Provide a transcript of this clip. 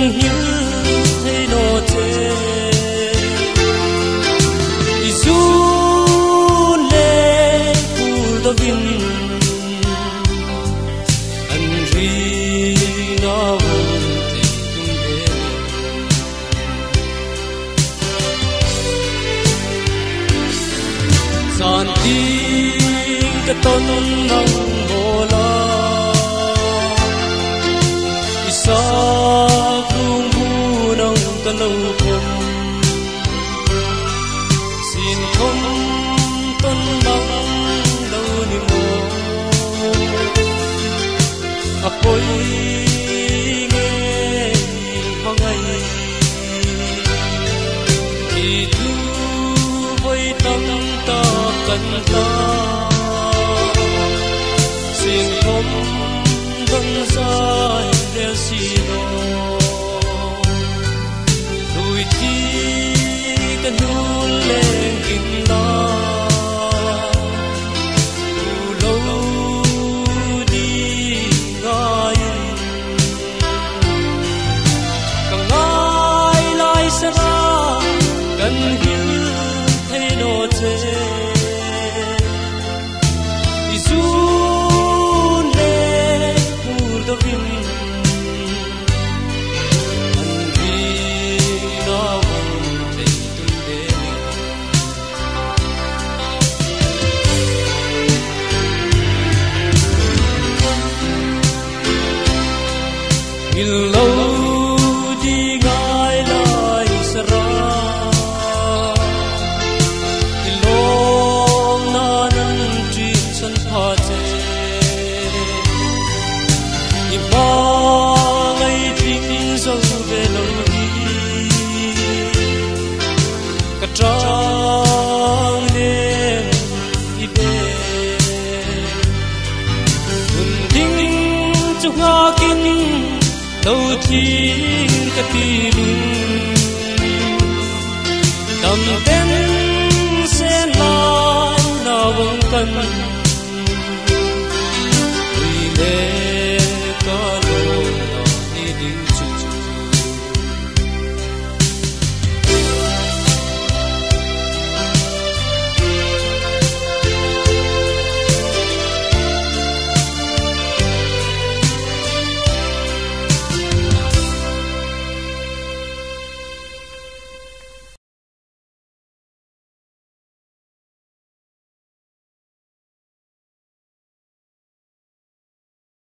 hiu thấy nó thế isu le phu do vin an ri na san ting cái ton nong bola isa kung bunang tanaw kom sin kom ton mang daw ni mo apoy nge mangay itu boy tam ta kanta sin kom don sai del sino lui ti kan hul leng in la u lo di ngai ka ngai lai sa kan hil thei no che isu le pur do vin lâu đi ngài lại sara long na nan tri san pha che i ba ngai ting zo ve lo đi ka trang ne i be un ding chu nga kin đâu thiên cái tim tầm tên sẽ lại nào vòng cân